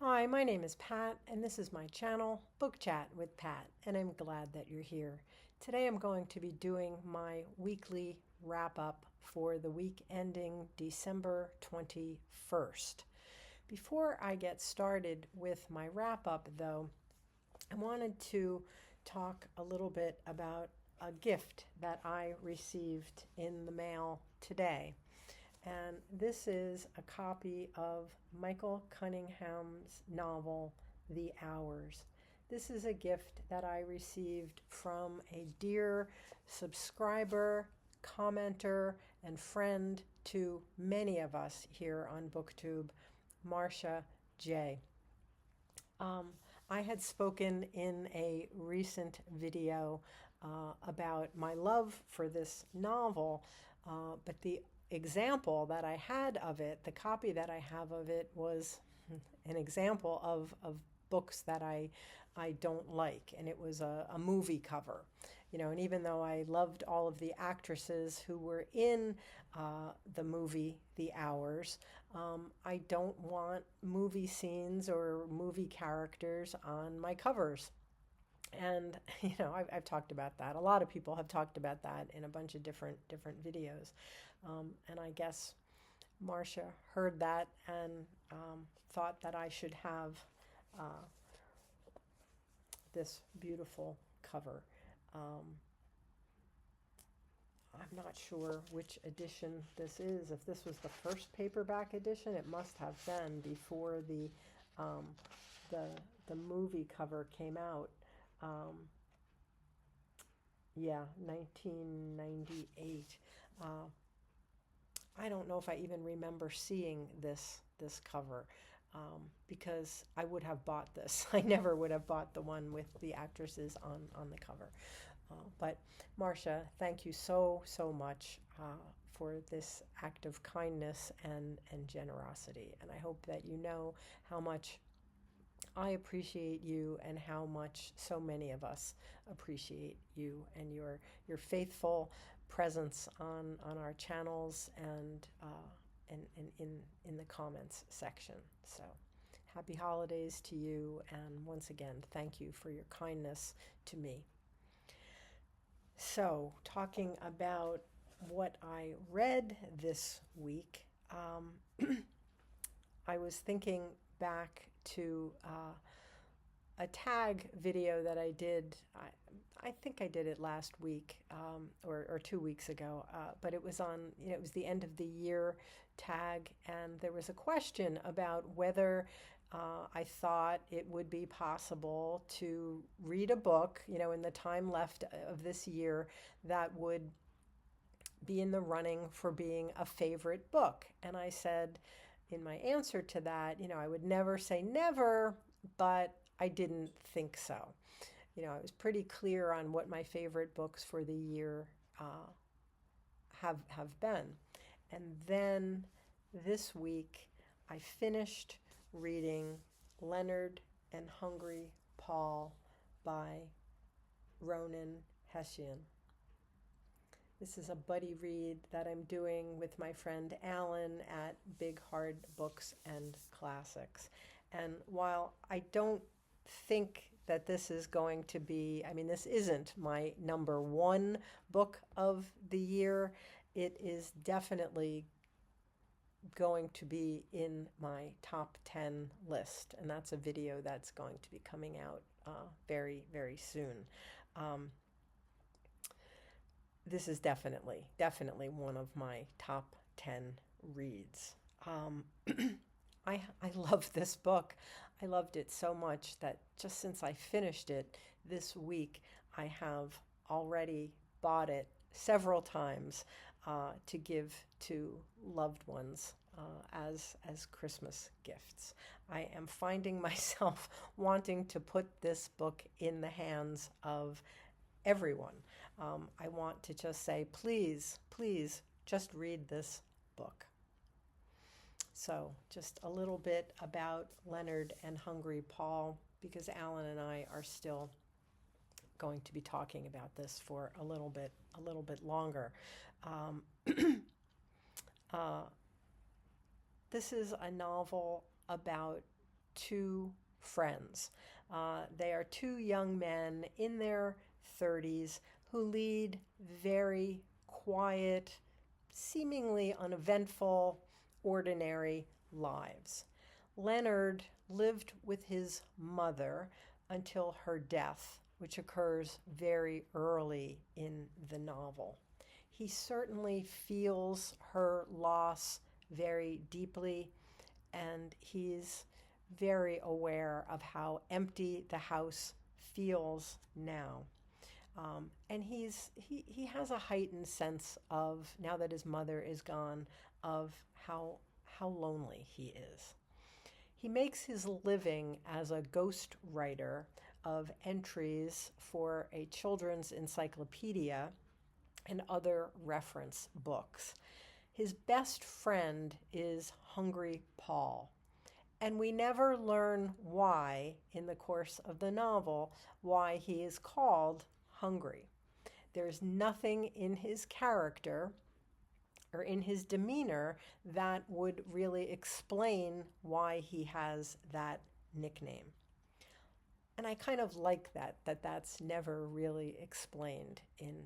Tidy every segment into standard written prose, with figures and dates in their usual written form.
Hi, my name is Pat, and this is my channel, Book Chat with Pat, and I'm glad that you're here. Today I'm going to be doing my weekly wrap up for the week ending December 21st. Before I get started with my wrap up, though, I wanted to talk a little bit about a gift that I received in the mail today. And this is a copy of Michael Cunningham's novel, The Hours. This is a gift that I received from a dear subscriber, commenter, and friend to many of us here on BookTube, Marcia J. I had spoken in a recent video about my love for this novel, but the example that I had of it, the copy that I have of it, was an example of books that I don't like, and it was a movie cover. And even though I loved all of the actresses who were in the movie The Hours, I don't want movie scenes or movie characters on my covers. And I've talked about that. A lot of people have talked about that in a bunch of different videos. And I guess Marcia heard that and thought that I should have this beautiful cover. I'm not sure which edition this is. If this was the first paperback edition, it must have been before um, the the movie cover came out. Yeah, 1998. I don't know if I even remember seeing this cover, because I would have bought this. I never would have bought the one with the actresses on the cover. But Marcia, thank you so much for this act of kindness and generosity. And I hope that you know how much I appreciate you and how much so many of us appreciate you and your faithful presence on our channels and in the comments section. So happy holidays to you, and once again, thank you for your kindness to me. So, talking about what I read this week, I was thinking back to a tag video that I did. I think I did it last week, or 2 weeks ago, but it was it was the end of the year tag, and there was a question about whether I thought it would be possible to read a book, in the time left of this year, that would be in the running for being a favorite book. And I said in my answer to that, I would never say never, but I didn't think so. I was pretty clear on what my favorite books for the year have been. And then this week, I finished reading Leonard and Hungry Paul by Ronan Hession. This is a buddy read that I'm doing with my friend Alan at Big Hard Books and Classics. And while I don't think that this is going to be, this isn't my number one book of the year, it is definitely going to be in my top 10 list. And that's a video that's going to be coming out very, very soon. This is definitely one of my top 10 reads. I love this book. I loved it so much that just since I finished it this week, I have already bought it several times to give to loved ones as Christmas gifts. I am finding myself wanting to put this book in the hands of everyone. I want to just say, please, just read this book. So just a little bit about Leonard and Hungry Paul, because Alan and I are still going to be talking about this for a little bit longer. This is a novel about two friends. They are two young men in their 30s who lead very quiet, seemingly uneventful, ordinary lives. Leonard lived with his mother until her death, which occurs very early in the novel. He certainly feels her loss very deeply, and he's very aware of how empty the house feels now. And he has a heightened sense of, now that his mother is gone, of how lonely he is. He makes his living as a ghost writer of entries for a children's encyclopedia and other reference books. His best friend is Hungry Paul, and we never learn why, in the course of the novel, why he is called hungry. There's nothing in his character or in his demeanor that would really explain why he has that nickname. And I kind of like that's never really explained in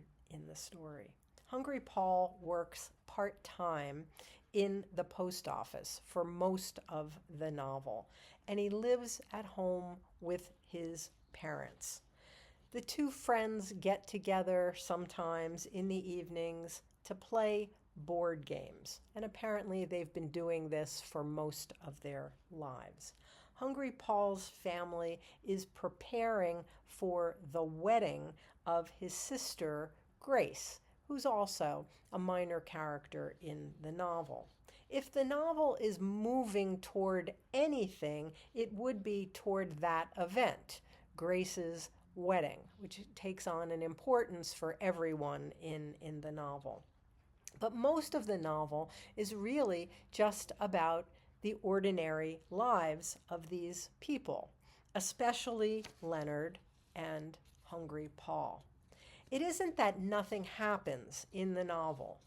the story. Hungry Paul works part-time in the post office for most of the novel, and he lives at home with his parents. The two friends get together sometimes in the evenings to play board games, and apparently they've been doing this for most of their lives. Hungry Paul's family is preparing for the wedding of his sister, Grace, who's also a minor character in the novel. If the novel is moving toward anything, it would be toward that event, Grace's wedding, which takes on an importance for everyone in the novel. But most of the novel is really just about the ordinary lives of these people, especially Leonard and Hungry Paul. It isn't that nothing happens in the novel,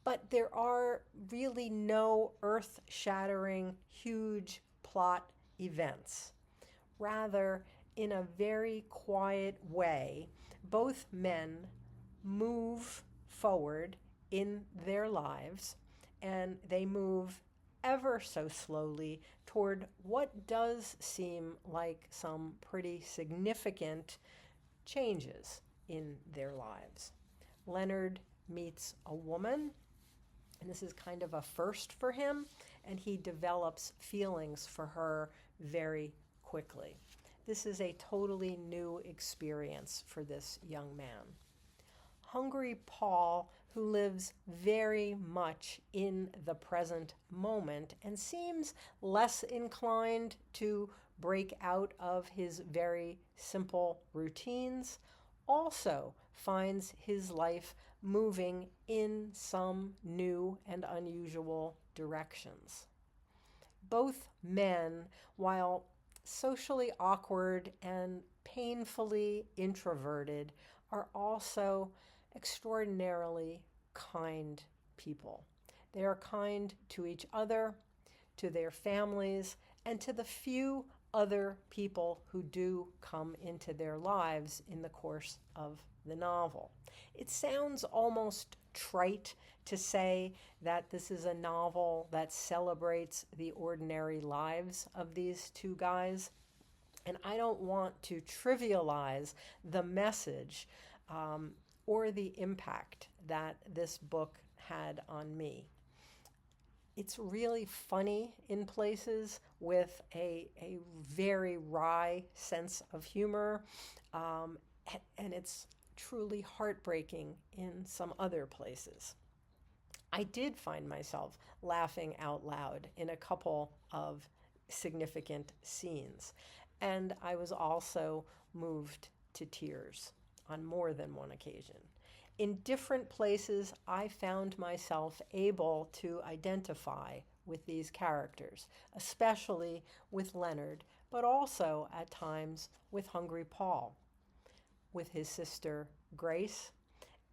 but there are really no earth-shattering, huge plot events. Rather, in a very quiet way, both men move forward in their lives, and they move ever so slowly toward what does seem like some pretty significant changes in their lives. Leonard meets a woman, and this is kind of a first for him, and he develops feelings for her very quickly. This is a totally new experience for this young man. Hungry Paul, who lives very much in the present moment and seems less inclined to break out of his very simple routines, also finds his life moving in some new and unusual directions. Both men, while socially awkward and painfully introverted, are also extraordinarily kind people. They are kind to each other, to their families, and to the few other people who do come into their lives in the course of the novel. It sounds almost trite to say that this is a novel that celebrates the ordinary lives of these two guys, and I don't want to trivialize the message or the impact that this book had on me. It's really funny in places with a very wry sense of humor, and it's truly heartbreaking in some other places. I did find myself laughing out loud in a couple of significant scenes, and I was also moved to tears on more than one occasion. In different places, I found myself able to identify with these characters, especially with Leonard, but also at times with Hungry Paul, with his sister Grace,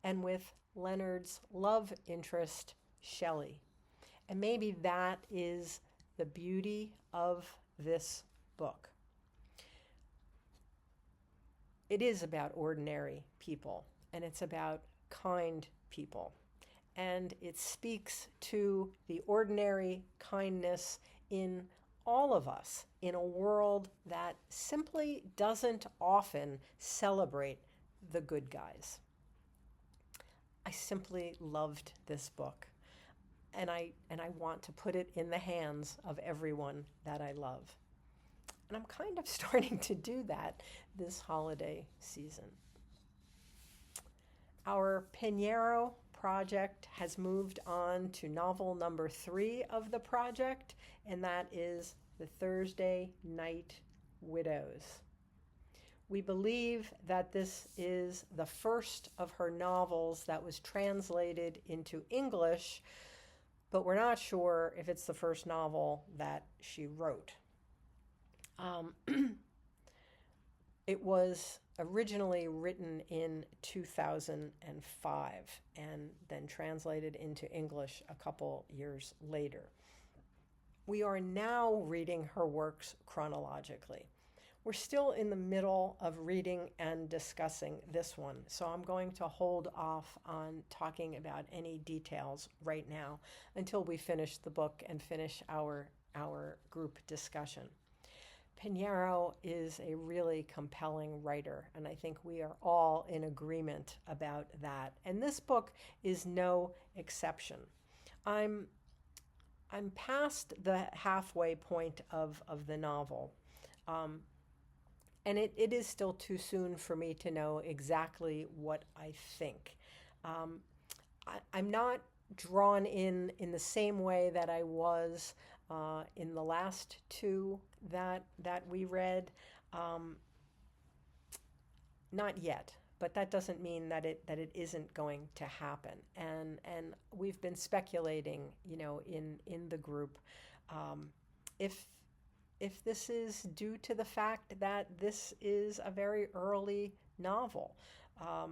and with Leonard's love interest, Shelley. And maybe that is the beauty of this book. It is about ordinary people, and it's about kind people. And it speaks to the ordinary kindness in all of us in a world that simply doesn't often celebrate the good guys. I simply loved this book, and I want to put it in the hands of everyone that I love. And I'm kind of starting to do that this holiday season. Our Pineiro project has moved on to novel number 3 of the project, and that is The Thursday Night Widows. We believe that this is the first of her novels that was translated into English, but we're not sure if it's the first novel that she wrote. It was originally written in 2005 and then translated into English a couple years later. We are now reading her works chronologically. We're still in the middle of reading and discussing this one, so I'm going to hold off on talking about any details right now until we finish the book and finish our group discussion. Pineiro is a really compelling writer, and I think we are all in agreement about that. And this book is no exception. I'm past the halfway point of the novel, and it is still too soon for me to know exactly what I think. I'm not drawn in the same way that I was in the last 2 that we read. Not yet, but that doesn't mean that it isn't going to happen. And we've been speculating, in the group, if this is due to the fact that this is a very early novel. I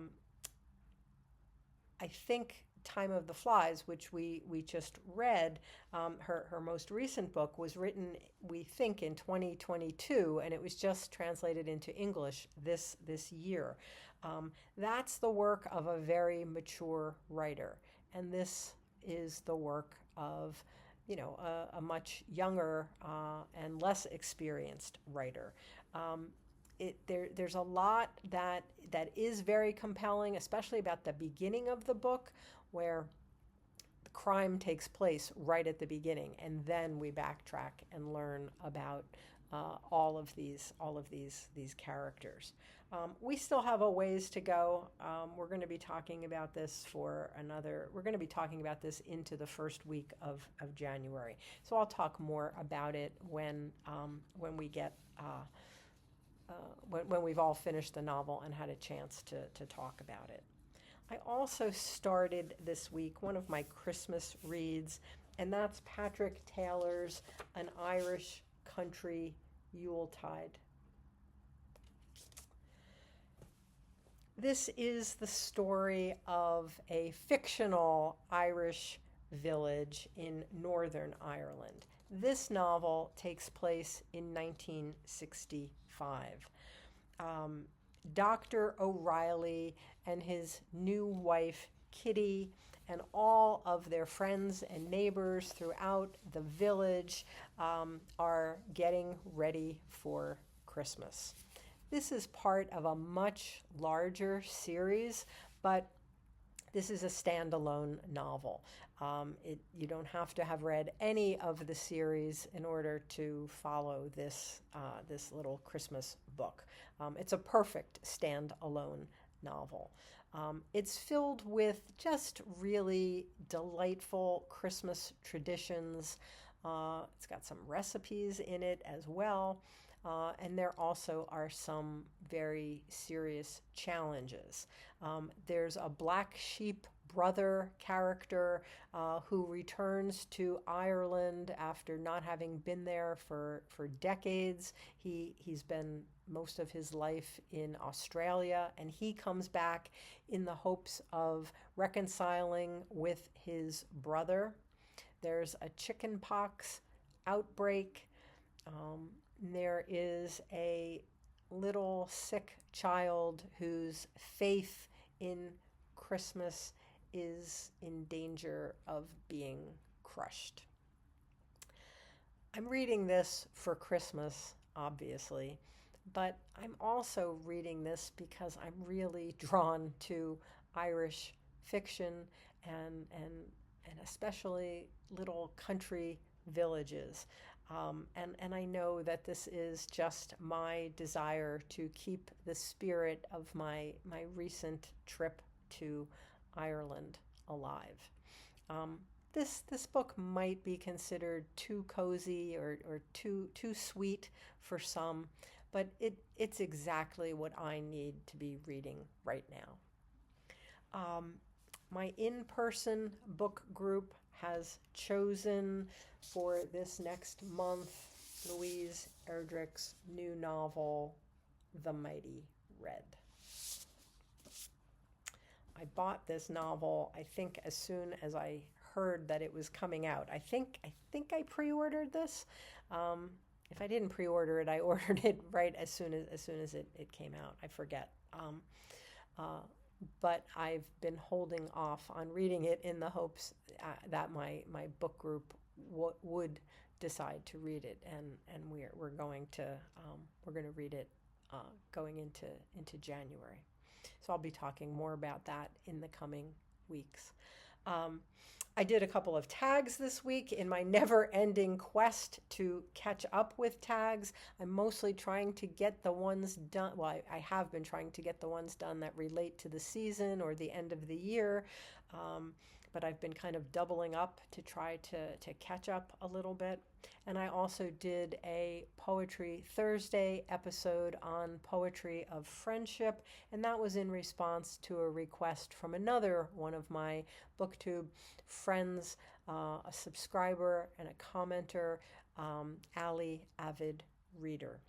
think Time of the Flies, which we just read, her most recent book was written, we think, in 2022, and it was just translated into English this year. That's the work of a very mature writer, and this is the work of a much younger and less experienced writer. There's a lot that is very compelling, especially about the beginning of the book, where the crime takes place right at the beginning, and then we backtrack and learn about all of these characters. We still have a ways to go. We're going to be talking about this we're going to be talking about this into the first week of January. So I'll talk more about it when we get when we've all finished the novel and had a chance to talk about it. I also started this week one of my Christmas reads, and that's Patrick Taylor's An Irish Country Yuletide. This is the story of a fictional Irish village in Northern Ireland. This novel takes place in 1965. Dr. O'Reilly and his new wife, Kitty, and all of their friends and neighbors throughout the village are getting ready for Christmas. This is part of a much larger series, but this is a standalone novel. You don't have to have read any of the series in order to follow this little Christmas book. It's a perfect standalone novel. It's filled with just really delightful Christmas traditions. It's got some recipes in it as well. And there also are some very serious challenges. There's a black sheep brother character who returns to Ireland after not having been there for decades. He's been most of his life in Australia, and he comes back in the hopes of reconciling with his brother. There's a chickenpox outbreak. there is a little sick child whose faith in Christmas is in danger of being crushed. I'm reading this for Christmas, obviously, but I'm also reading this because I'm really drawn to Irish fiction and especially little country villages. And I know that this is just my desire to keep the spirit of my recent trip to Ireland alive. This book might be considered too cozy or too sweet for some, but it's exactly what I need to be reading right now. My in-person book group has chosen for this next month Louise Erdrich's new novel, The Mighty Red. I bought this novel, I think, as soon as I heard that it was coming out. I think I pre-ordered this. If I didn't pre-order it, I ordered it right as soon as it came out. I forget. But I've been holding off on reading it in the hopes that my book group would decide to read it, and we're going to read it going into January. So I'll be talking more about that in the coming weeks. I did a couple of tags this week in my never-ending quest to catch up with tags. I'm mostly trying to get the ones done. Well, I have been trying to get the ones done that relate to the season or the end of the year. But I've been kind of doubling up to try to catch up a little bit. And I also did a Poetry Thursday episode on poetry of friendship, and that was in response to a request from another one of my BookTube friends, a subscriber and a commenter, Allie Avid Reader.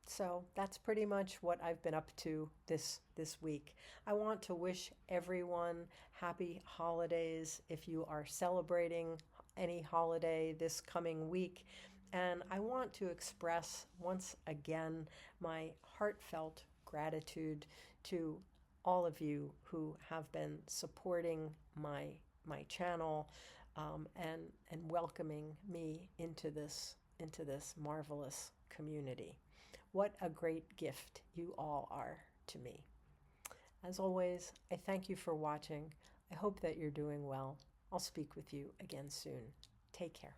So that's pretty much what I've been up to this week. I want to wish everyone happy holidays if you are celebrating any holiday this coming week. And I want to express once again my heartfelt gratitude to all of you who have been supporting my channel and welcoming me into this marvelous community. What a great gift you all are to me. As always, I thank you for watching. I hope that you're doing well. I'll speak with you again soon. Take care.